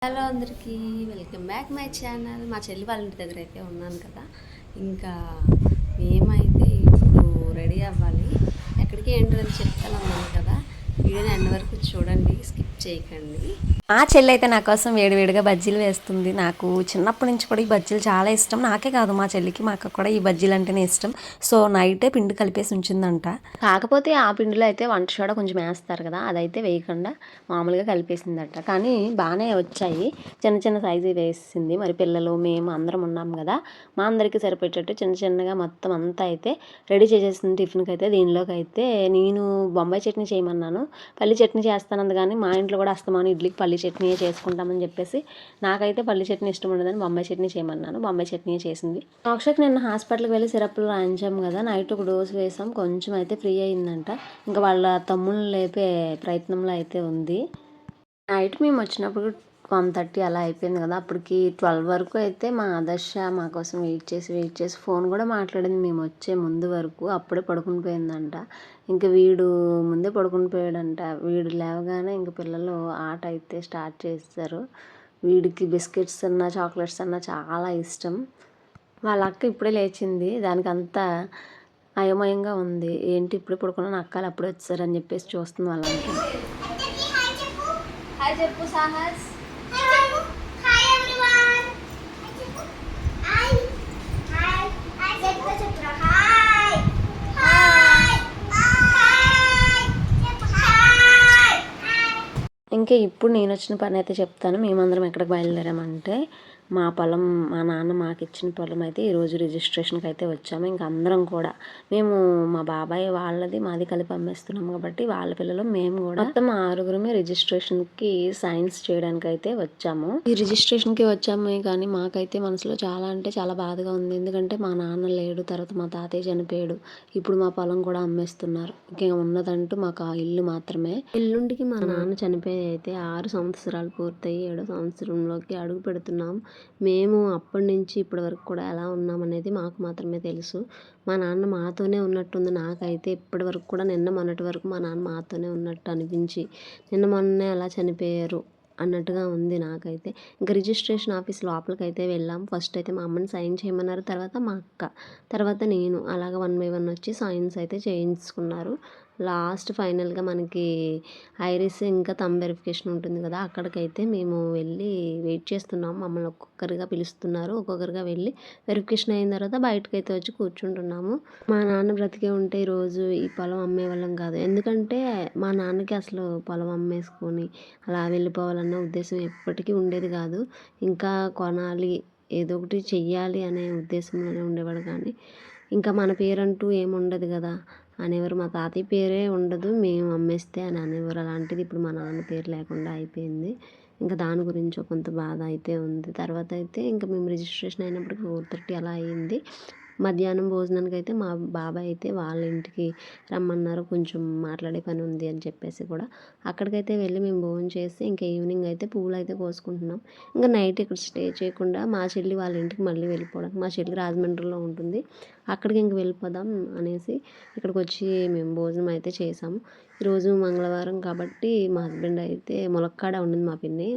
Hello అందరికీ, welcome back my channel. మా చెల్లి వాళ్ళ ఇంటి దగ్గర అయితే ఉన్నాను కదా. ఇంకా మేమైతే ఇప్పుడు రెడీ అవ్వాలి. ఎక్కడికి ఏంటని చెప్తాను అన్నాను కదా. వీడియోని ఎండ్ వరకు చూడండి, స్కిప్ చేయకండి. మా చెల్లి అయితే నా కోసం వేడివేడిగా బజ్జీలు వేస్తుంది. నాకు చిన్నప్పటి నుంచి కూడా ఈ బజ్జీలు చాలా ఇష్టం. నాకే కాదు, మా చెల్లికి మాకు కూడా ఈ బజ్జీలు అంటేనే ఇష్టం. సో నైటే పిండి కలిపేసి ఉంచిందంట. కాకపోతే ఆ పిండిలో అయితే వంట సోడా కొంచెం వేస్తారు కదా, అదైతే వేయకుండా మామూలుగా కలిపేసిందట. కానీ బాగానే వచ్చాయి, చిన్న చిన్న సైజు వేసింది. మరి పిల్లలు మేము అందరం ఉన్నాం కదా, మా అందరికీ సరిపోయేటట్టు చిన్న చిన్నగా మొత్తం అంతా అయితే రెడీ చేసేసింది. టిఫిన్కి అయితే దీనిలోకి అయితే నేను బొంబాయి చట్నీ చేయమన్నాను. పల్లి చట్నీ చేస్తానంది, కానీ మా ఇంట్లో కూడా అస్తమాను ఇడ్లీకి పల్లి చట్నీ చేసుకుంటామని చెప్పేసి నాకైతే పల్లి చట్నీ ఇష్టం ఉండదని బొంబాయి చట్నీ చేయమన్నాను. బొంబాయి చట్నీ చేసింది. అక్షయ్కి నిన్న హాస్పిటల్కి వెళ్ళి సిరప్లు రాయించాం కదా, నైట్ ఒక డోసు వేసాం. కొంచెం అయితే ఫ్రీ అయిందంట. ఇంకా వాళ్ళ తమ్ముళ్ళు లేపే ప్రయత్నంలో అయితే ఉంది. నైట్ మేము వచ్చినప్పుడు 1:30 అలా అయిపోయింది కదా. అప్పటికి 12 వరకు అయితే మా ఆదర్శ మా కోసం వెయిట్ చేసి ఫోన్ కూడా మాట్లాడింది మేము వచ్చే ముందు వరకు. అప్పుడే పడుకుని పోయిందంట. ఇంక వీడు ముందే పడుకుని పోయాడంట. వీడు లేవగానే ఇంక పిల్లలు ఆట అయితే స్టార్ట్ చేస్తారు. వీడికి బిస్కెట్స్ అన్నా చాక్లెట్స్ అన్నా చాలా ఇష్టం. వాళ్ళ అక్క ఇప్పుడే లేచింది, దానికి అంతా అయోమయంగా ఉంది. ఏంటి ఇప్పుడే పడుకున్నాను, అక్కలు అప్పుడే వచ్చారని చెప్పేసి చూస్తుంది వాళ్ళంతా. హాయ్ చెప్పు సాహస్. ఇంకా ఇప్పుడు నేను వచ్చిన పని అయితే చెప్తాను. మేమందరం ఎక్కడికి బయలుదేరామంటే మా పొలం, మా నాన్న మాకు ఇచ్చిన పొలం అయితే ఈరోజు రిజిస్ట్రేషన్కి అయితే వచ్చాము. ఇంకా అందరం కూడా మేము మా బాబాయ్ వాళ్ళది మాది కలిపి అమ్మేస్తున్నాం కాబట్టి వాళ్ళ పిల్లలు మేము కూడా మొత్తం 6గురమే రిజిస్ట్రేషన్కి సైన్స్ చేయడానికి అయితే వచ్చాము. ఈ రిజిస్ట్రేషన్కి వచ్చాము, కానీ మాకైతే మనసులో చాలా అంటే చాలా బాధగా ఉంది. ఎందుకంటే మా నాన్న లేడు, తర్వాత మా తాతయ్య చనిపోయాడు, ఇప్పుడు మా పొలం కూడా అమ్మేస్తున్నారు. ఇంకా ఉన్నదంటూ మాకు ఆ ఇల్లు మాత్రమే. ఎల్లుండికి మా నాన్న చనిపోయి అయితే 6 సంవత్సరాలు పూర్తయి 7వ సంవత్సరంలోకి అడుగు పెడుతున్నాం. మేము అప్పటి నుంచి ఇప్పటి వరకు కూడా ఎలా ఉన్నామనేది మాకు మాత్రమే తెలుసు. మా నాన్న మాతోనే ఉన్నట్టుంది నాకైతే. ఇప్పటి వరకు కూడా నిన్న మొన్నటి వరకు మా నాన్న మాతోనే ఉన్నట్టు అనిపించి, నిన్న మొన్నే అలా చనిపోయారు అన్నట్టుగా ఉంది నాకైతే. ఇంకా రిజిస్ట్రేషన్ ఆఫీస్ లోపలికి అయితే వెళ్ళాం. ఫస్ట్ అయితే మా అమ్మని సైన్ చేయమన్నారు, తర్వాత మా అక్క, తర్వాత నేను, అలాగ 1 by 1 వచ్చి సైన్స్ అయితే చేయించుకున్నారు. లాస్ట్ ఫైనల్గా మనకి ఐరిస్ ఇంకా థంబ్ వెరిఫికేషన్ ఉంటుంది కదా, అక్కడికైతే మేము వెళ్ళి వెయిట్ చేస్తున్నాం. మమ్మల్ని ఒక్కొక్కరిగా పిలుస్తున్నారు. ఒక్కొక్కరిగా వెళ్ళి వెరిఫికేషన్ అయిన తర్వాత బయటకైతే వచ్చి కూర్చుంటున్నాము. మా నాన్న బ్రతికే ఉంటే ఈరోజు ఈ పొలం అమ్మేవాళ్ళం కాదు. ఎందుకంటే మా నాన్నకి అసలు పొలం అమ్మేసుకొని అలా వెళ్ళిపోవాలన్న ఉద్దేశం ఎప్పటికీ ఉండేది కాదు. ఇంకా కొనాలి, ఏదో ఒకటి చెయ్యాలి అనే ఉద్దేశంలోనే ఉండేవాడు. కానీ ఇంకా మన పేరంటూ ఏముండదు కదా అనేవారు. మా తాతయ్య పేరే ఉండదు, మేము అమ్మేస్తే అని అనేవారు. అలాంటిది ఇప్పుడు మా నాన్న పేరు లేకుండా అయిపోయింది. ఇంకా దాని గురించి కొంత బాధ అయితే ఉంది. తర్వాత అయితే ఇంకా మేము రిజిస్ట్రేషన్ అయినప్పటికీ 4:30 అలా అయింది. మధ్యాహ్నం భోజనానికి అయితే మా బాబాయ్ అయితే వాళ్ళ ఇంటికి రమ్మన్నారు, కొంచెం మాట్లాడే పని ఉంది అని చెప్పేసి కూడా అక్కడికైతే వెళ్ళి మేము భోజనం చేసి ఇంకా ఈవినింగ్ అయితే పువ్వులు అయితే కోసుకుంటున్నాం. ఇంకా నైట్ ఇక్కడ స్టే చేయకుండా మా చెల్లి వాళ్ళ ఇంటికి మళ్ళీ వెళ్ళిపోవడం. మా చెల్లి రాజమండ్రిలో ఉంటుంది, అక్కడికి ఇంక వెళ్ళిపోదాం అనేసి ఇక్కడికి వచ్చి మేము భోజనం అయితే చేసాము. ఈరోజు మంగళవారం కాబట్టి మా హస్బెండ్ అయితే ములక్కాడ ఉండింది మా పిన్ని,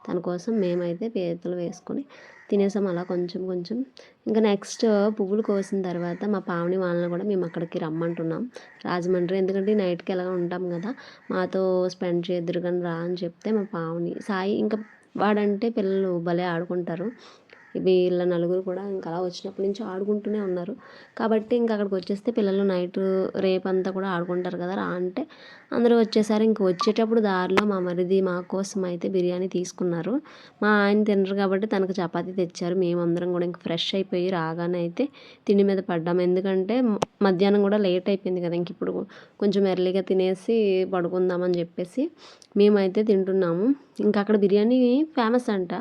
తన కోసం మేమైతే పీతలు వేసుకొని తినేసాం అలా కొంచెం కొంచెం. ఇంకా నెక్స్ట్ పువ్వులు కోసిన తర్వాత మా పావని వాళ్ళని కూడా మేము అక్కడికి రమ్మంటున్నాం, రాజమండ్రి. ఎందుకంటే నైట్కి ఎలా ఉంటాం కదా, మాతో స్పెండ్ చేద్దరు కానీ రా అని చెప్తే మా పావని, సాయి, ఇంకా వాడంటే పిల్లలు భలే ఆడుకుంటారు. వీళ్ళ నలుగురు కూడా ఇంకా అలా వచ్చినప్పటి నుంచి ఆడుకుంటూనే ఉన్నారు. కాబట్టి ఇంకా అక్కడికి వచ్చేస్తే పిల్లలు నైట్ రేపంతా కూడా ఆడుకుంటారు కదా, రా అంటే అందరూ వచ్చేసారు. ఇంక వచ్చేటప్పుడు దారిలో మా మరిది మా కోసం అయితే బిర్యానీ తీసుకున్నారు. మా ఆయన తినరు కాబట్టి తనకు చపాతీ తెచ్చారు. మేమందరం కూడా ఇంక ఫ్రెష్ అయిపోయి రాగానే అయితే తిండి మీద పడ్డాము. ఎందుకంటే మధ్యాహ్నం కూడా లేట్ అయిపోయింది కదా, ఇంక ఇప్పుడు కొంచెం ఎర్లీగా తినేసి పడుకుందామని చెప్పేసి మేమైతే తింటున్నాము. ఇంకా అక్కడ బిర్యానీ ఫేమస్ అంట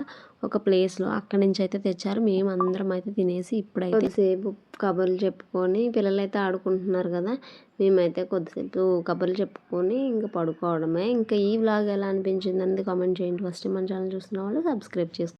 ఒక ప్లేస్లో, అక్కడి నుంచి అయితే తెచ్చారు. మేమందరం అయితే తినేసి ఇప్పుడైతే కొద్దిసేపు కబుర్లు చెప్పుకొని, పిల్లలైతే ఆడుకుంటున్నారు కదా, మేమైతే కొద్దిసేపు కబుర్లు చెప్పుకొని ఇంకా పడుకోవడమే. ఇంకా ఈ వ్లాగ్ ఎలా అనిపించింది అనేది కామెంట్ చేయండి. ఫస్ట్ మన ఛానల్ చూస్తున్న వాళ్ళు సబ్స్క్రైబ్ చేసుకోండి.